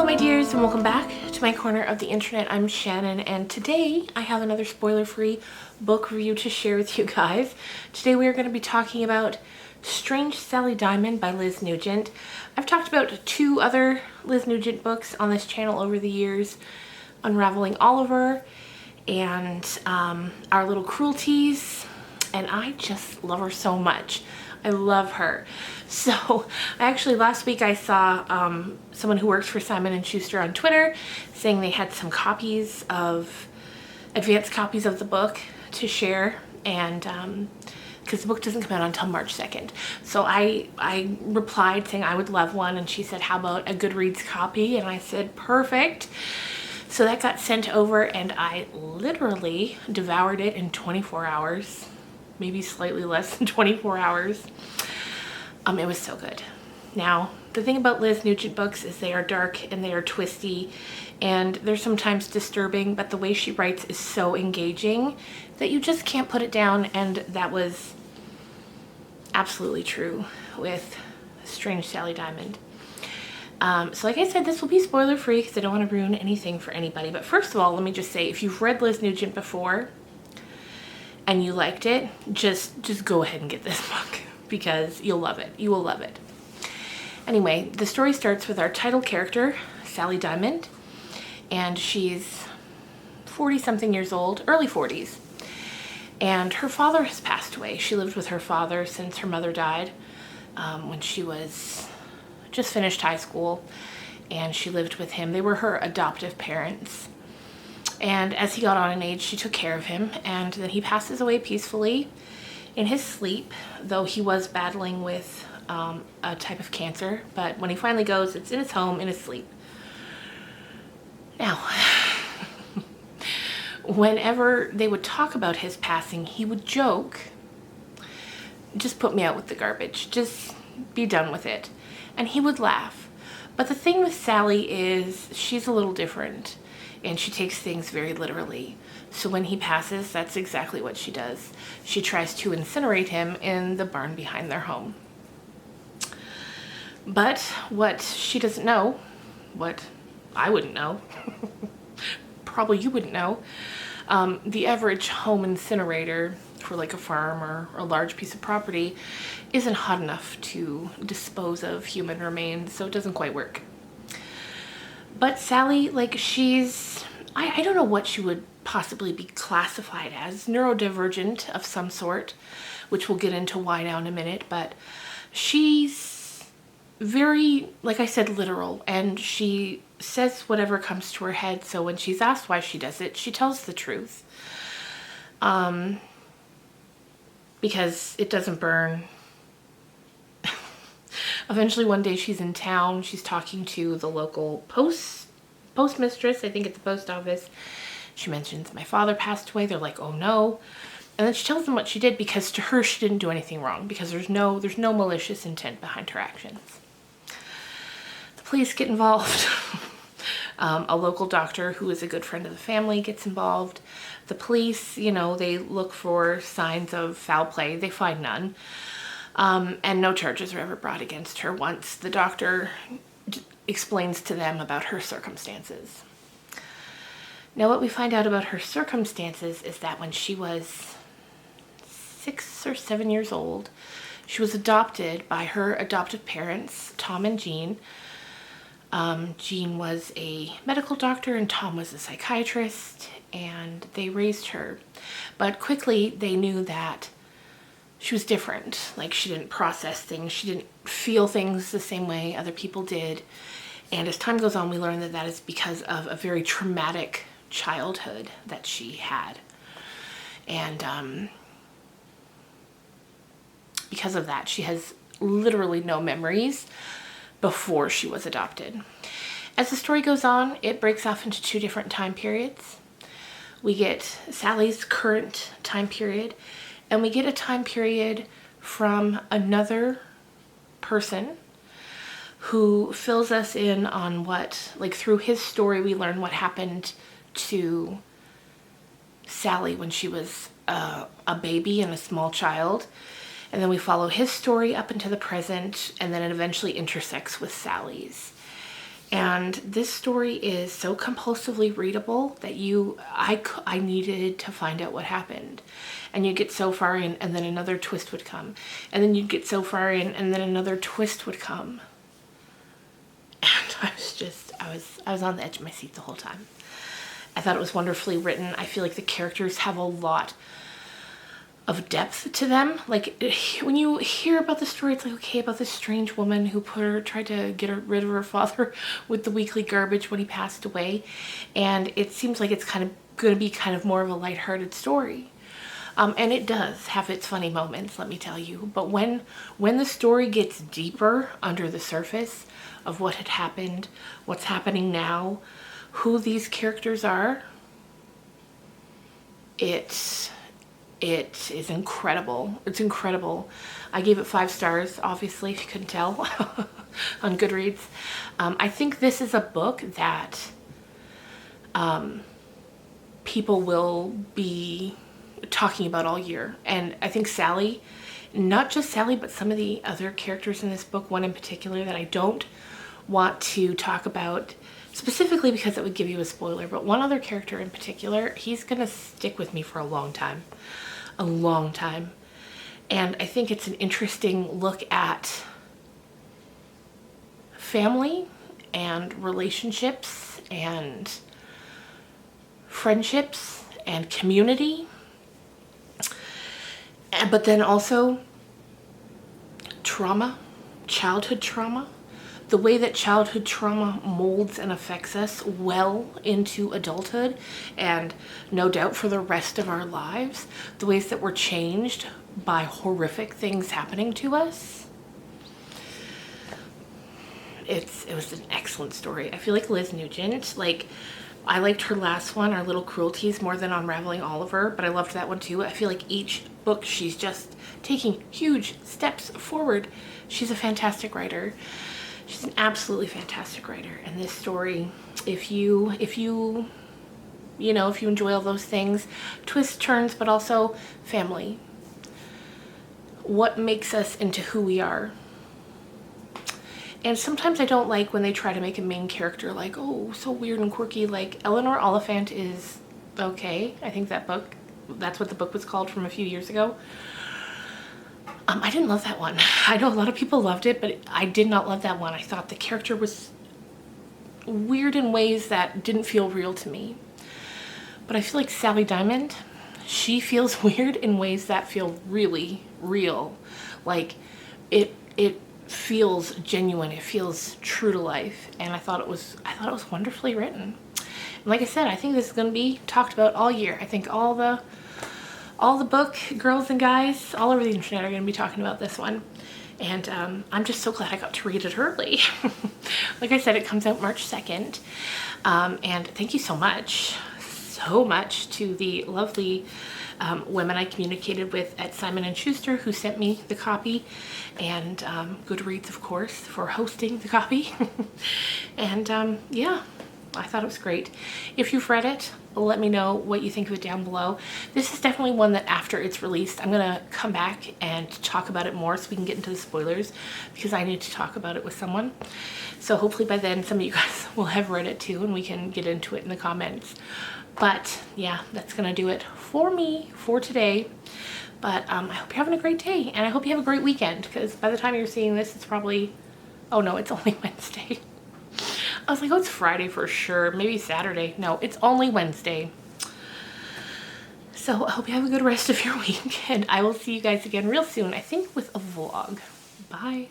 my dears, and welcome back to my corner of the internet. I'm Shannon, and today I have another spoiler-free book review to share with you guys. Today we are going to be talking about Strange Sally Diamond by Liz Nugent. I've talked about two other Liz Nugent books on this channel over the years, Unraveling Oliver and Our Little Cruelties, and I just love her so much. I love her. So actually last week I saw someone who works for Simon & Schuster on Twitter saying they had some copies of, advanced copies of the book to share, and because the book doesn't come out until March 2nd. So I replied saying I would love one, and she said, how about a Goodreads copy? And I said, perfect. So that got sent over, and I literally devoured it in 24 hours, maybe slightly less than 24 hours. It was so good. Now, the thing about Liz Nugent books is they are dark and they are twisty, and they're sometimes disturbing, but the way she writes is so engaging that you just can't put it down, and that was absolutely true with Strange Sally Diamond. So like I said, this will be spoiler free because I don't want to ruin anything for anybody. But first of all, let me just say, if you've read Liz Nugent before and you liked it, just go ahead and get this book because you'll love it. You will love it. Anyway, the story starts with our title character, Sally Diamond, and she's 40-something years old, early 40s. And her father has passed away. She lived with her father since her mother died when she was just finished high school, and she lived with him. They were her adoptive parents. And as he got on in age, she took care of him, and then he passes away peacefully in his sleep, though he was battling with a type of cancer. But when he finally goes, it's in his home, in his sleep. Now, whenever they would talk about his passing, he would joke, just put me out with the garbage, just be done with it. And he would laugh. But the thing with Sally is she's a little different, and she takes things very literally. So when he passes, that's exactly what she does. She tries to incinerate him in the barn behind their home. But what she doesn't know, what I wouldn't know, probably you wouldn't know, the average home incinerator for like a farm or a large piece of property isn't hot enough to dispose of human remains, so it doesn't quite work. But Sally, like, she's, I don't know what she would possibly be classified as, neurodivergent of some sort, which we'll get into why now in a minute, but she's very, like I said, literal, and she says whatever comes to her head. So when she's asked why she does it, she tells the truth. Because it doesn't burn. Eventually one day she's in town, she's talking to the local postmistress, I think at the post office. She mentions, my father passed away. They're like, oh no. And then she tells them what she did, because to her she didn't do anything wrong, because there's no malicious intent behind her actions. The police get involved. A local doctor who is a good friend of the family gets involved. The police, you know, they look for signs of foul play. They find none. And no charges are ever brought against her once the doctor explains to them about her circumstances. Now, what we find out about her circumstances is that when she was 6 or 7 years old, she was adopted by her adoptive parents, Tom and Jean. Jean was a medical doctor and Tom was a psychiatrist, and they raised her. But quickly they knew that she was different. Like, she didn't process things, she didn't feel things the same way other people did. And as time goes on, we learn that that is because of a very traumatic childhood that she had. And because of that, she has literally no memories before she was adopted. As the story goes on, it breaks off into two different time periods. We get Sally's current time period, and we get a time period from another person who fills us in on what, like, through his story, we learn what happened to Sally when she was a baby and a small child. And then we follow his story up into the present, and then it eventually intersects with Sally's. And this story is so compulsively readable that I needed to find out what happened. And you get so far in and then another twist would come. And then you'd get so far in and then another twist would come. And I was on the edge of my seat the whole time. I thought it was wonderfully written. I feel like the characters have a lot of depth to them. Like, when you hear about the story, it's like, okay, about this strange woman who tried to get rid of her father with the weekly garbage when he passed away. And it seems like it's kind of going to be kind of more of a lighthearted story. And it does have its funny moments, let me tell you. But when the story gets deeper under the surface of what had happened, what's happening now, who these characters are, it is incredible. It's incredible. I gave it 5 stars, obviously, if you couldn't tell, on Goodreads. I think this is a book that people will be talking about all year. And I think Sally, not just Sally, but some of the other characters in this book, one in particular that I don't want to talk about specifically because it would give you a spoiler, but one other character in particular, he's gonna stick with me for a long time. A long time. And I think it's an interesting look at family and relationships and friendships and community, but then also trauma, childhood trauma, the way that childhood trauma molds and affects us well into adulthood and no doubt for the rest of our lives, the ways that we're changed by horrific things happening to us. It was an excellent story. I feel like Liz Nugent, like, I liked her last one, Our Little Cruelties, more than Unraveling Oliver, but I loved that one too. I feel like each book she's just taking huge steps forward. She's a fantastic writer. She's an absolutely fantastic writer. And this story, if you enjoy all those things, twists, turns, but also family, what makes us into who we are. And sometimes I don't like when they try to make a main character like, oh, so weird and quirky. Like, Eleanor Oliphant is okay. I think that's what the book was called from a few years ago. I didn't love that one. I know a lot of people loved it, but I did not love that one. I thought the character was weird in ways that didn't feel real to me. But I feel like Sally Diamond, she feels weird in ways that feel really real. Like, it feels genuine. It feels true to life. And I thought it was wonderfully written. And like I said, I think this is going to be talked about all year. I think all the book girls and guys all over the internet are going to be talking about this one. And I'm just so glad I got to read it early. Like I said, it comes out March 2nd. And thank you so much to the lovely women I communicated with at Simon & Schuster who sent me the copy, and Goodreads, of course, for hosting the copy. And yeah, I thought it was great. If you've read it, let me know what you think of it down below. This is definitely one that after it's released, I'm gonna come back and talk about it more so we can get into the spoilers, because I need to talk about it with someone. So hopefully by then some of you guys will have read it too and we can get into it in the comments. But yeah, that's gonna do it for me for today. But I hope you're having a great day, and I hope you have a great weekend, because by the time you're seeing this, it's probably, oh no, it's only Wednesday. I was like, oh, it's Friday for sure. Maybe Saturday. No, it's only Wednesday. So I hope you have a good rest of your week, and I will see you guys again real soon, I think with a vlog. Bye.